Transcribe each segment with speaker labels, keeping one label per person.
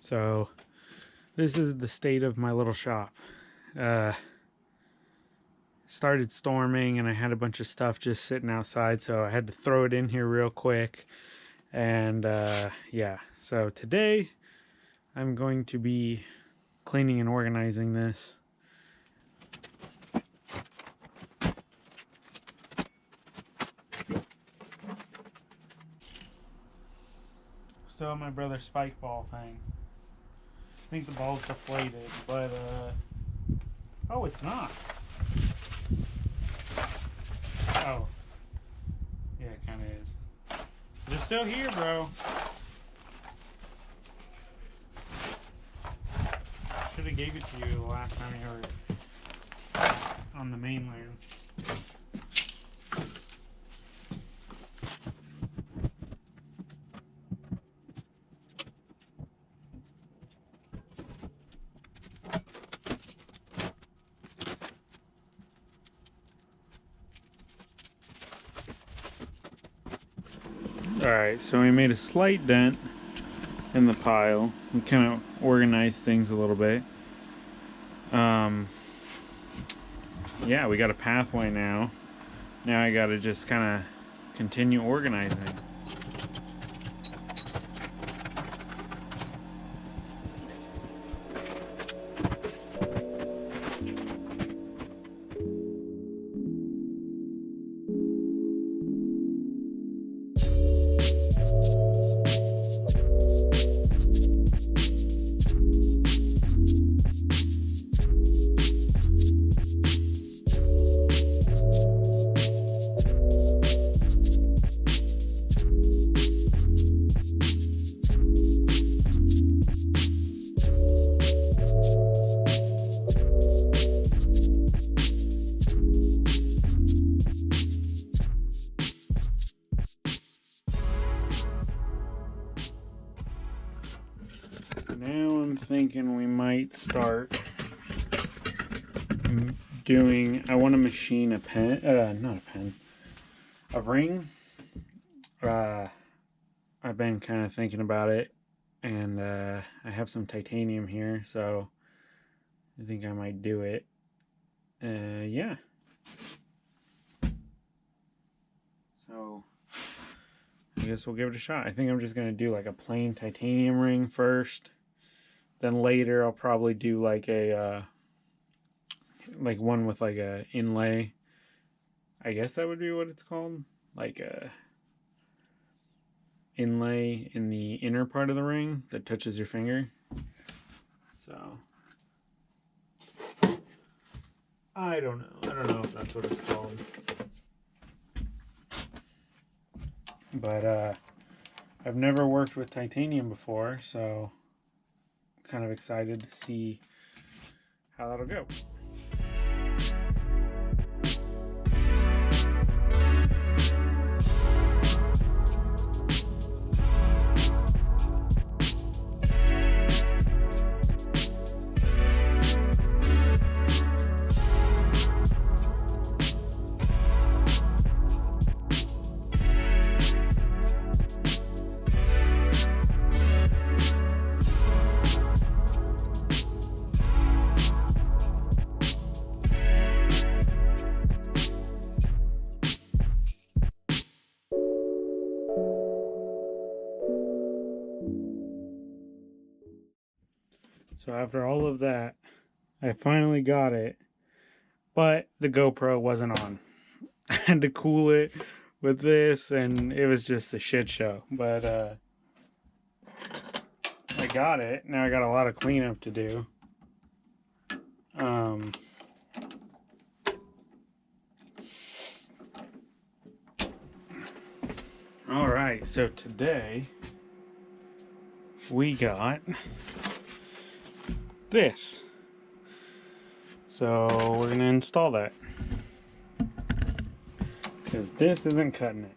Speaker 1: So this is the state of my little shop. Started storming and I had a bunch of stuff just sitting outside, so I had to throw it in here real quick. And yeah, so today I'm going to be cleaning and organizing this. Still my brother's spike ball thing. I think the ball's deflated, but oh, it's not. Oh, yeah, it kind of is. But it's still here, bro. Should have gave it to you the last time you were on the mainland. Alright, so we made a slight dent in the pile. We kind of organized things a little bit. Yeah, we got a pathway now. Now I gotta just kind of continue organizing. Now I'm thinking we might start doing, I want to machine a pen, not a pen, a ring. I've been kind of thinking about it, and I have some titanium here, so I think I might do it. Yeah. So I guess we'll give it a shot. I think I'm just going to do like a plain titanium ring first. Then later I'll probably do like a like one with like a inlay. I guess that would be what it's called. Like a inlay in the inner part of the ring that touches your finger. So I don't know. I don't know if that's what it's called. But I've never worked with titanium before, so kind of excited to see how that'll go. So after all of that, I finally got it, but the GoPro wasn't on. I had to cool it with this, and it was just a shit show. But I got it. Now I got a lot of cleanup to do. All right, so today we got this. So we're going to install that, because this isn't cutting it.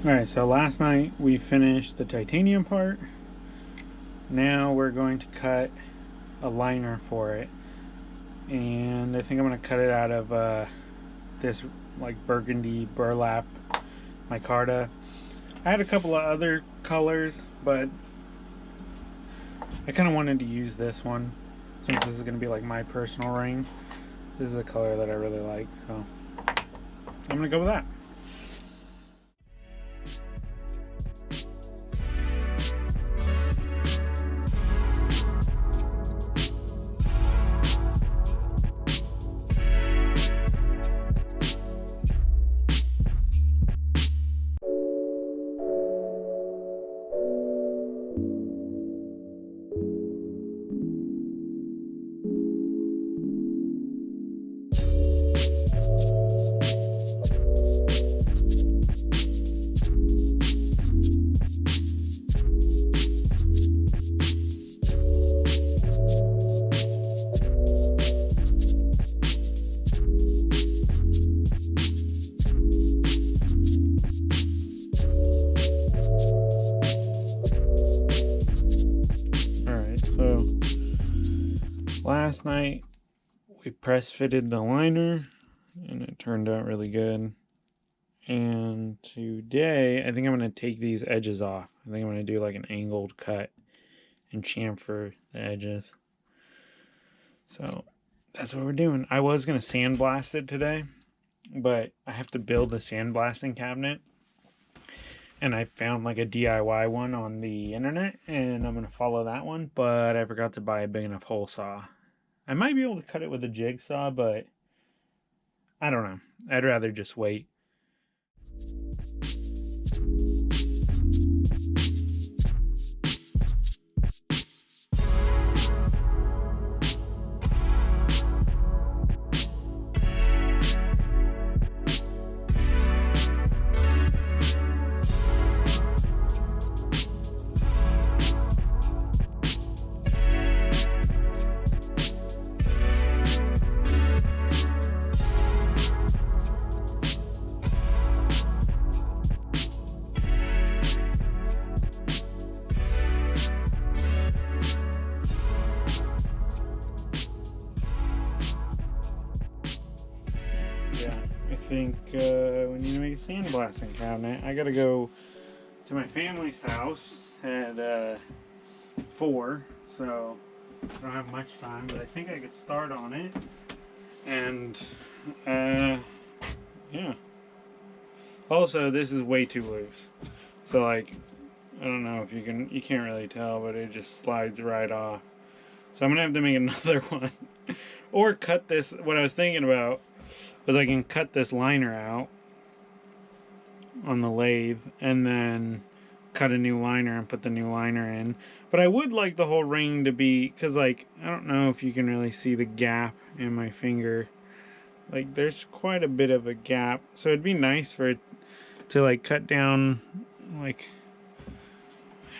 Speaker 1: Alright, so last night we finished the titanium part. Now we're going to cut a liner for it. And I think I'm going to cut it out of this like burgundy burlap micarta. I had a couple of other colors, but I kind of wanted to use this one since this is going to be like my personal ring. This is a color that I really like, so I'm going to go with that. Last night we press fitted the liner and it turned out really good. And today I think I'm going to take these edges off. I think I'm going to do like an angled cut and chamfer the edges. So that's what we're doing. I was going to sandblast it today, but I have to build a sandblasting cabinet. And I found like a DIY one on the internet, and I'm going to follow that one, but I forgot to buy a big enough hole saw. I might be able to cut it with a jigsaw, but I don't know. I'd rather just wait. I think we need to make a sandblasting cabinet. I gotta go to my family's house at 4, so I don't have much time, but I think I could start on it. And yeah. Also, this is way too loose, so like I don't know if you can't really tell, but it just slides right off. So I'm gonna have to make another one or cut this. What I was thinking about was I can cut this liner out on the lathe and then cut a new liner and put the new liner in. But I would like the whole ring to be, because like I don't know if you can really see the gap in my finger. Like there's quite a bit of a gap, so it'd be nice for it to like cut down like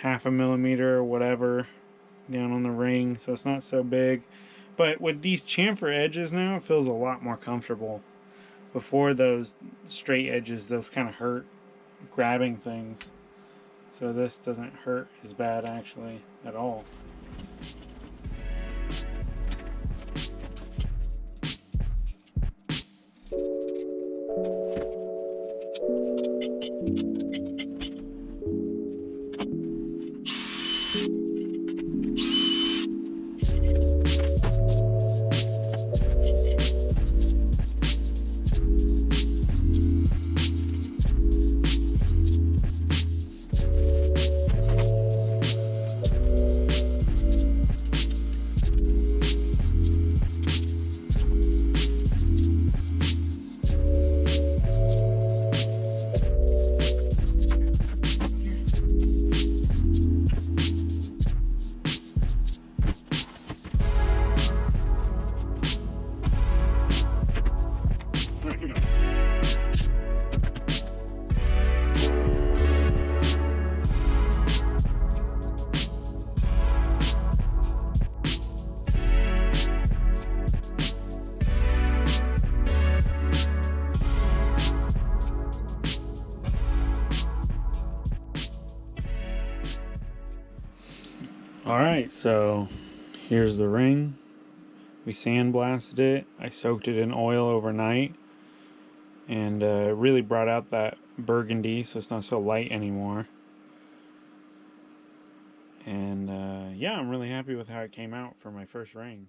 Speaker 1: 0.5 millimeter or whatever down on the ring, so it's not so big. But with these chamfer edges now, it feels a lot more comfortable. Before, those straight edges, those kind of hurt grabbing things. So this doesn't hurt as bad actually at all. Alright, so here's the ring. We sandblasted it. I soaked it in oil overnight. And it really brought out that burgundy, so it's not so light anymore. And yeah, I'm really happy with how it came out for my first ring.